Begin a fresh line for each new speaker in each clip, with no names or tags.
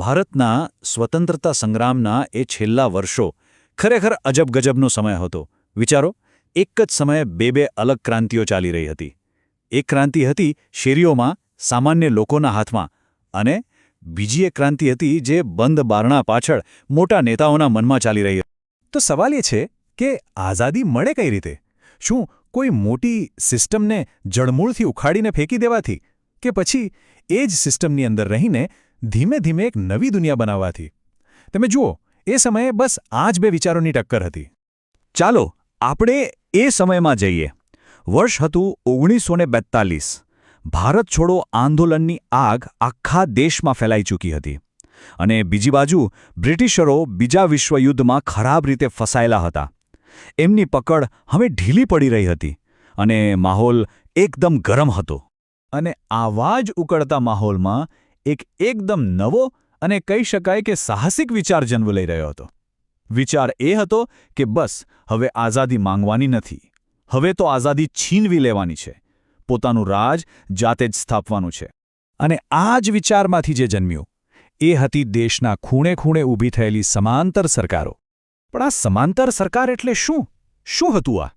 ભારતના સ્વતંત્રતા સંગ્રામના એ છેલ્લા વર્ષો ખરેખર અજબગજબનો સમય હતો. વિચારો, એક જ સમયે બે અલગ ક્રાંતિઓ ચાલી રહી હતી. એક ક્રાંતિ હતી શેરીઓમાં, સામાન્ય લોકોના હાથમાં, અને બીજી એક ક્રાંતિ હતી જે બંધ બારણા પાછળ મોટા નેતાઓના મનમાં ચાલી રહી હતી.
તો સવાલ એ છે કે આઝાદી મળે કઈ રીતે? શું કોઈ મોટી સિસ્ટમને જડમૂળથી ઉખાડીને ફેંકી દેવાથી, કે પછી એ જ સિસ્ટમની અંદર રહીને ધીમે ધીમે એક નવી દુનિયા બનાવવાથી? તમે જુઓ, એ સમયે બસ આ જ બે વિચારોની ટક્કર હતી.
ચાલો આપણે એ સમયમાં જઈએ. વર્ષ હતું 1942. ભારત છોડો આંદોલનની આગ આખા દેશમાં ફેલાઈ ચૂકી હતી. અને બીજી બાજુ બ્રિટિશરો બીજા વિશ્વયુદ્ધમાં ખરાબ રીતે ફસાયેલા હતા. એમની પકડ હવે ઢીલી પડી રહી હતી અને માહોલ એકદમ ગરમ હતો.
અને આવા જ ઉકળતા માહોલમાં એકદમ નવો અને કહી શકાય કે સાહસિક વિચાર જન્મ લઈ રહ્યો હતો. વિચાર એ હતો કે બસ હવે આઝાદી માંગવાની નથી. હવે તો આઝાદી છીનવી લેવાની છે. પોતાનું રાજ જાતે જ સ્થાપવાનું છે. અને આ જ વિચારમાંથી જે જન્મ્યું એ હતી દેશના ખૂણે ખૂણે ઊભી થયેલી સમાંતર સરકારો. પણ આ સમાંતર સરકાર એટલે શું? શું હતું આ?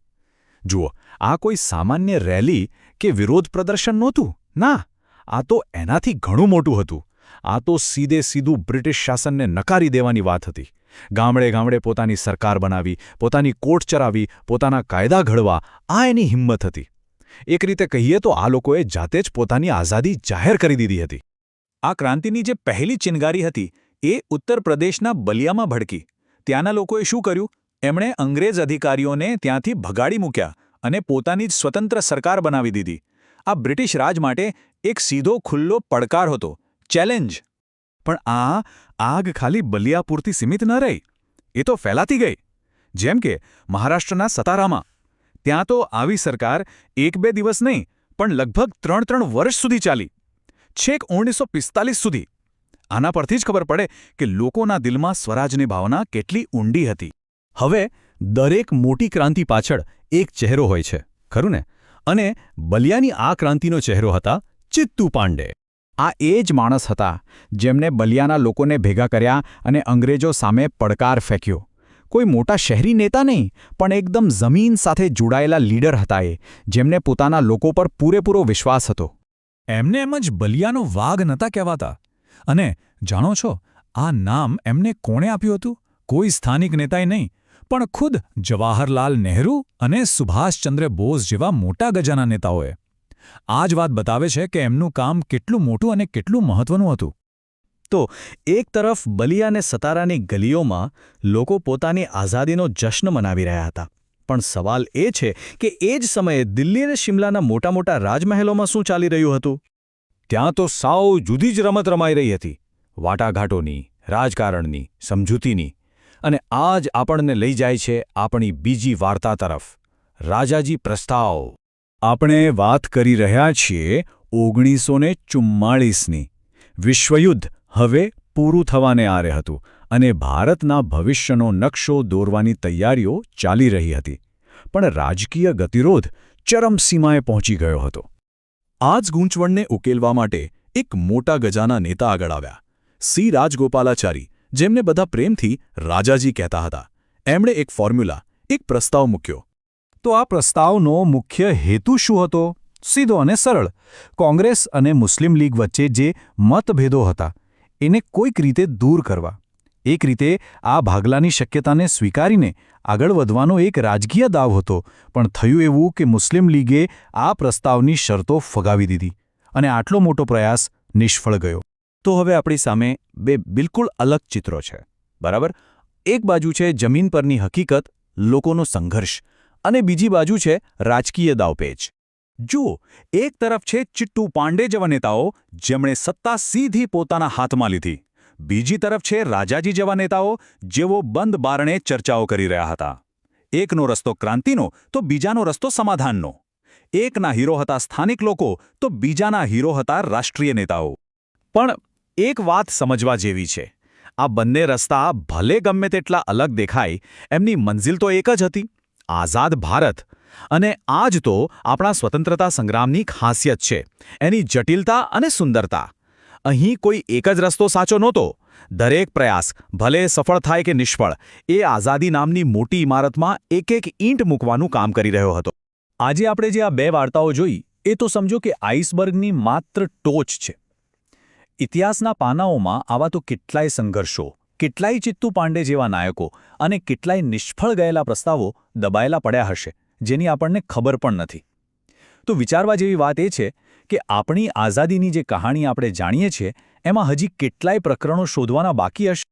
જુઓ, આ કોઈ સામાન્ય રેલી કે વિરોધ પ્રદર્શન નહોતું. ના, આ તો એનાથી ઘણું મોટું હતું. આ તો સીધું બ્રિટિશ શાસનને નકારી દેવાની વાત હતી. ગામડે ગામડે પોતાની સરકાર બનાવી, પોતાની કોર્ટ ચલાવી, પોતાના કાયદા ઘડવા, આ એની હિંમત હતી. એક રીતે કહીએ તો આ લોકોએ જાતે જ પોતાની આઝાદી જાહેર કરી દીધી હતી.
આ ક્રાંતિની જે પહેલી ચિનગારી હતી એ ઉત્તર પ્રદેશના બલિયામાં ભડકી. ત્યાંના લોકોએ શું કર્યું? એમણે અંગ્રેજ અધિકારીઓને ત્યાંથી ભગાડી મૂક્યા અને પોતાની જ સ્વતંત્ર સરકાર બનાવી દીધી. આ બ્રિટિશ રાજ માટે એક સીધો ખુલ્લો પડકાર હતો, ચેલેન્જ.
પણ આ આગ ખાલી બલિયા પૂરતી સીમિત ન રહી. એ તો ફેલાતી ગઈ. જેમ કે મહારાષ્ટ્રના સતારામાં. ત્યાં તો આવી સરકાર 1-2 દિવસ નહીં, પણ લગભગ 3 વર્ષ સુધી ચાલી. છેક 1945 સુધી. આના પરથી જ ખબર પડે કે લોકોના દિલમાં સ્વરાજની ભાવના કેટલી ઊંડી હતી. હવે દરેક મોટી ક્રાંતિ પાછળ એક ચહેરો હોય છે, ખરું ને? અને બલિયાની આ ક્રાંતિનો ચહેરો હતા ચિત્તુ પાંડે. આ એ જ માણસ હતા જેમણે બલિયાના લોકોને ભેગા કર્યા અને અંગ્રેજો સામે પડકાર ફેંક્યો. કોઈ મોટા શહેરી નેતા નહીં, પણ એકદમ જમીન સાથે જોડાયેલા લીડર હતા એ, જેમને પોતાના લોકો પર પૂરેપૂરો વિશ્વાસ હતો. એમને એમ જ બલિયાનો વાઘ નહોતા કહેવાતા. અને જાણો છો, આ નામ એમને કોણે આપ્યું હતું? કોઈ સ્થાનિક નેતાએ નહીં, પણ ખુદ જવાહરલાલ નહેરુ અને સુભાષચંદ્ર બોઝ જેવા મોટા ગજાના નેતાઓએ. આ જ વાત બતાવે છે કે એમનું કામ કેટલું મોટું અને કેટલું મહત્વનું હતું. તો એક તરફ બલિયા અને સતારાની ગલીઓમાં લોકો પોતાની આઝાદીનો જશ્ન મનાવી રહ્યા હતા. પણ સવાલ એ છે કે એ જ સમયે દિલ્હી અને શિમલાના મોટા મોટા રાજમહેલોમાં શું ચાલી રહ્યું હતું? ત્યાં તો સાવ જુદી જ રમત રમાઈ રહી હતી. વાટાઘાટોની, રાજકારણની, સમજૂતીની. અને આ જ આપણને લઈ જાય છે આપણી બીજી વાર્તા તરફ, રાજાજી પ્રસ્તાવ. આપણે વાત કરી રહ્યા છીએ 1944ની. વિશ્વયુદ્ધ હવે પૂરું થવાને આરે હતું અને ભારતના ભવિષ્યનો નકશો દોરવાની તૈયારીઓ ચાલી રહી હતી. પણ રાજકીય ગતિરોધ ચરમસીમાએ પહોંચી ગયો હતો. આ જ ગૂંચવણને ઉકેલવા માટે એક મોટા ગજાના નેતા આગળ આવ્યા, સી રાજગોપાલાચારી, જેમને બધા પ્રેમથી રાજાજી કહેતા હતા. એમણે એક ફોર્મ્યુલા, એક પ્રસ્તાવ મૂક્યો. તો આ પ્રસ્તાવનો મુખ્ય હેતુ શું હતો? સીધો અને સરળ. કોંગ્રેસ અને મુસ્લિમ લીગ વચ્ચે જે મતભેદો હતા એને કોઈક રીતે દૂર કરવા. એક રીતે આ ભાગલાની શક્યતાને સ્વીકારીને આગળ વધવાનો એક રાજકીય દાવ હતો. પણ થયું એવું કે મુસ્લિમ લીગે આ પ્રસ્તાવની શરતો ફગાવી દીધી અને આટલો મોટો પ્રયાસ નિષ્ફળ ગયો. તો હવે આપણી સામે બે બિલકુલ અલગ ચિત્રો છે, બરાબર? એક બાજુ છે જમીન પરની હકીકત, લોકોનો સંઘર્ષ, અને બીજી બાજુ છે રાજકીય દાવપેચ. જુઓ, એક તરફ છે ચિત્તુ પાંડે જેવા નેતાઓ જેમણે સત્તા સીધી પોતાના હાથમાં લીધી. બીજી તરફ છે રાજાજી જેવા નેતાઓ જેઓ બંધ બારણે ચર્ચાઓ કરી રહ્યા હતા. એકનો રસ્તો ક્રાંતિનો તો બીજાનો રસ્તો સમાધાનનો. એકના હીરો હતા સ્થાનિક લોકો તો બીજાના હીરો હતા રાષ્ટ્રીય નેતાઓ. પણ એક વાત સમજવા જેવી છે, આ બંને રસ્તા ભલે ગમે તેટલા અલગ દેખાય, એમની મંઝિલ તો એક જ હતી, આઝાદ ભારત. અને આ જ તો આપણા સ્વતંત્રતા સંગ્રામની ખાસિયત છે, એની જટિલતા અને સુંદરતા. અહીં કોઈ એક જ રસ્તો સાચો નહોતો,
દરેક પ્રયાસ ભલે સફળ થાય કે નિષ્ફળ એ આઝાદી નામની મોટી ઇમારતમાં એક એક ઈંટ મૂકવાનું કામ કરી રહ્યો હતો. આજે આપણે જે આ બે વાર્તાઓ જોઈ એ તો સમજો કે આઈસબર્ગની માત્ર ટોચ છે. ઇતિહાસના પાનાઓમાં આવા તો કેટલાય સંઘર્ષો, કેટલાય ચિત્તુ પાંડે જેવા નાયકો અને કેટલાય નિષ્ફળ ગયેલા પ્રસ્તાવો દબાયેલા પડ્યા હશે, જેની આપણને ખબર પણ નથી. તો વિચારવા જેવી વાત એ છે કે આપણી આઝાદીની જે કહાણી આપણે જાણીએ છીએ એમાં હજી કેટલાય પ્રકરણો શોધવાના બાકી હશે.